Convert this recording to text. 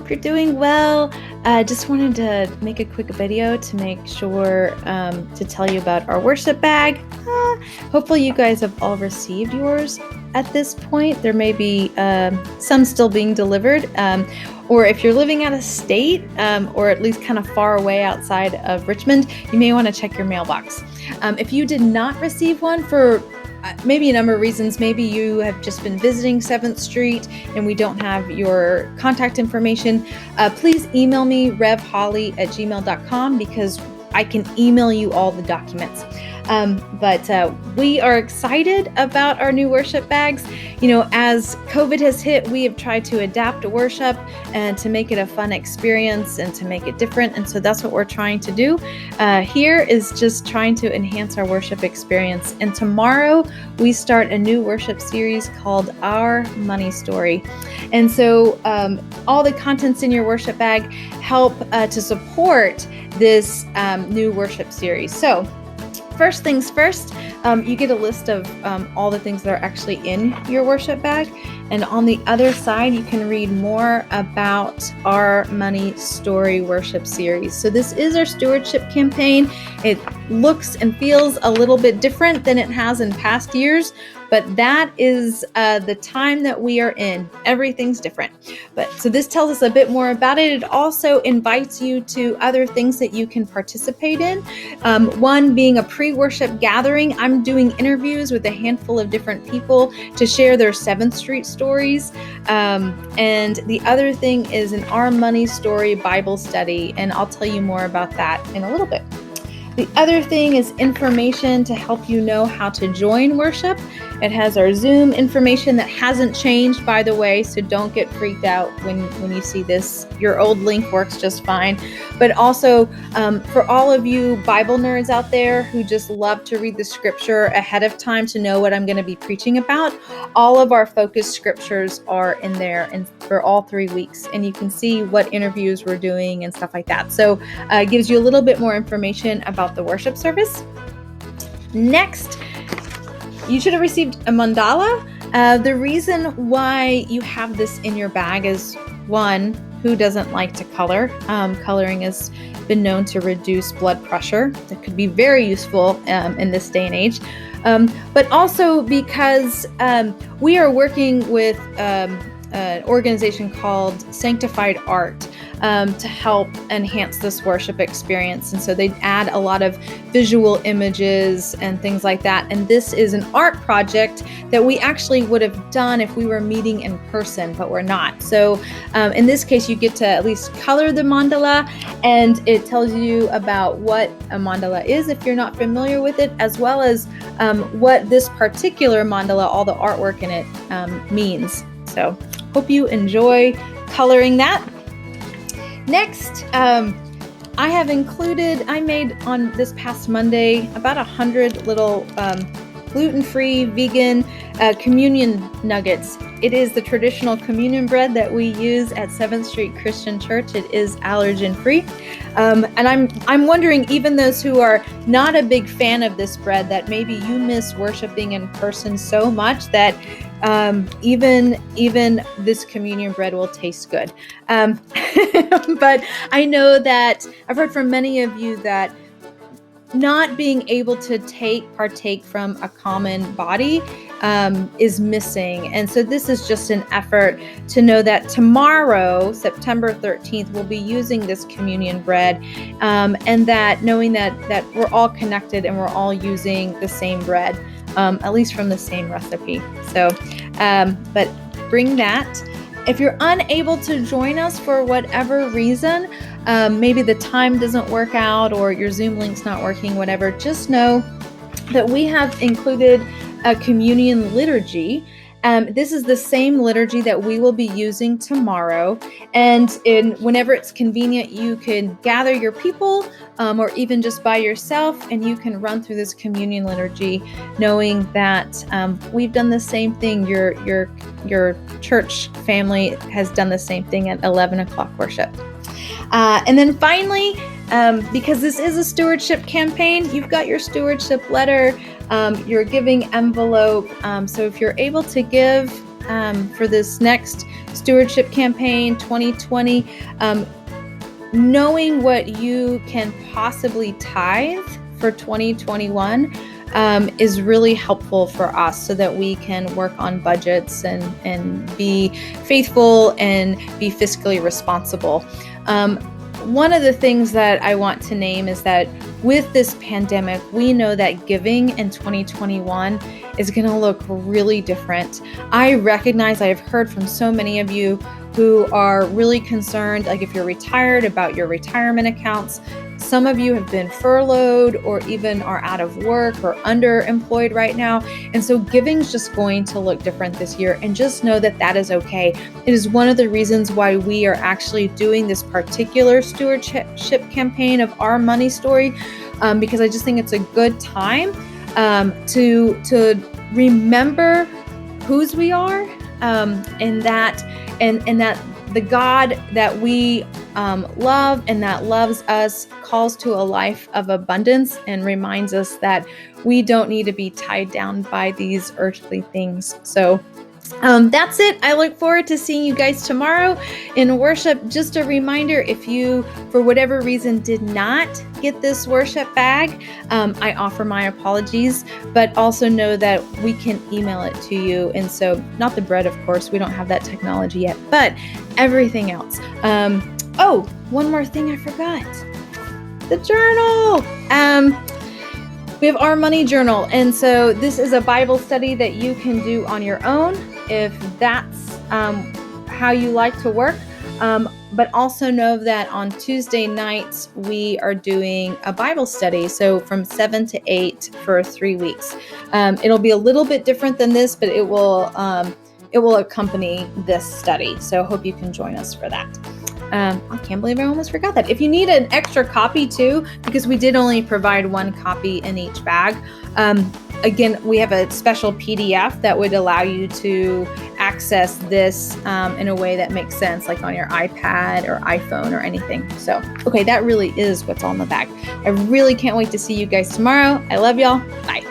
Hope you're doing well. Just wanted to make a quick video to make sure to tell you about our worship bag. Hopefully you guys have all received yours at this point. There may be some still being delivered, or if you're living out of state, or at least kind of far away outside of Richmond, you may want to check your mailbox. If you did not receive one for maybe a number of reasons, maybe you have just been visiting 7th Street and we don't have your contact information, please email me revholly@gmail.com because I can email you all the documents. But we are excited about our new worship bags. You know, as COVID has hit, we have tried to adapt to worship and to make it a fun experience and to make it different. And so that's what we're trying to do. Here is just trying to enhance our worship experience. And tomorrow we start a new worship series called Our Money Story. And so all the contents in your worship bag help to support this new worship series. So first things first, you get a list of all the things that are actually in your worship bag. And on the other side, you can read more about our Money Story worship series. So this is our stewardship campaign. It looks and feels a little bit different than it has in past years, but that is the time that we are in. Everything's different. So this tells us a bit more about it. It also invites you to other things that you can participate in. One being a pre-worship gathering. I'm doing interviews with a handful of different people to share their 7th Street stories. And the other thing is an Our Money Story Bible study, and I'll tell you more about that in a little bit. The other thing is information to help you know how to join worship. It has our Zoom information that hasn't changed, by the way, so don't get freaked out when you see this. Your old link works just fine. But also, for all of you Bible nerds out there who just love to read the scripture ahead of time to know what I'm going to be preaching about, all of our focus scriptures are in there and for all 3 weeks. And you can see what interviews we're doing and stuff like that. So it gives you a little bit more information about the worship service. Next, you should have received a mandala. The reason why you have this in your bag is, one, who doesn't like to color? Coloring has been known to reduce blood pressure. That could be very useful in this day and age. But also because we are working with an organization called Sanctified Art to help enhance this worship experience. And so they add a lot of visual images and things like that. And this is an art project that we actually would have done if we were meeting in person, but we're not. So in this case, you get to at least color the mandala, and it tells you about what a mandala is if you're not familiar with it, as well as what this particular mandala, all the artwork in it, means. So hope you enjoy coloring that. Next, I made on this past Monday about 100 little gluten-free, vegan communion nuggets. It is the traditional communion bread that we use at 7th Street Christian Church. It is allergen-free. And I'm wondering, even those who are not a big fan of this bread, that maybe you miss worshiping in person so much that even this communion bread will taste good. But I know that I've heard from many of you that not being able to partake from a common body is missing. And so this is just an effort to know that tomorrow, September 13th, we'll be using this communion bread, and that knowing that we're all connected and we're all using the same bread, at least from the same recipe. So, but bring that. If you're unable to join us for whatever reason, maybe the time doesn't work out or your Zoom link's not working, whatever, just know that we have included a communion liturgy. This is the same liturgy that we will be using tomorrow. And whenever it's convenient, you can gather your people or even just by yourself, and you can run through this communion liturgy knowing that we've done the same thing. Your church family has done the same thing at 11 o'clock worship. And then finally, because this is a stewardship campaign, you've got your stewardship letter, your giving envelope. So if you're able to give for this next stewardship campaign 2020, knowing what you can possibly tithe for 2021 is really helpful for us so that we can work on budgets and be faithful and be fiscally responsible. One of the things that I want to name is that with this pandemic, we know that giving in 2021 is going to look really different. I recognize, I've heard from so many of you who are really concerned, like if you're retired, about your retirement accounts. Some of you have been furloughed or even are out of work or underemployed right now. And so giving's just going to look different this year, and just know that that is okay. It is one of the reasons why we are actually doing this particular stewardship campaign of Our Money Story, because I just think it's a good time to remember whose we are, and that the God that we love and that loves us calls to a life of abundance and reminds us that we don't need to be tied down by these earthly things. So that's it. I look forward to seeing you guys tomorrow in worship. Just a reminder, if you, for whatever reason, did not get this worship bag, I offer my apologies, but also know that we can email it to you. And so, not the bread, of course, we don't have that technology yet, but everything else. Oh, one more thing I forgot. The journal. We have Our Money Journal. And so this is a Bible study that you can do on your own if that's how you like to work. But also know that on Tuesday nights, we are doing a Bible study. So from 7 to 8 for 3 weeks. It'll be a little bit different than this, but it will accompany this study. So I hope you can join us for that. I can't believe I almost forgot that. If you need an extra copy too, because we did only provide one copy in each bag, again, we have a special PDF that would allow you to access this in a way that makes sense, like on your iPad or iPhone or anything. So, okay, that really is what's on the bag. I really can't wait to see you guys tomorrow. I love y'all. Bye.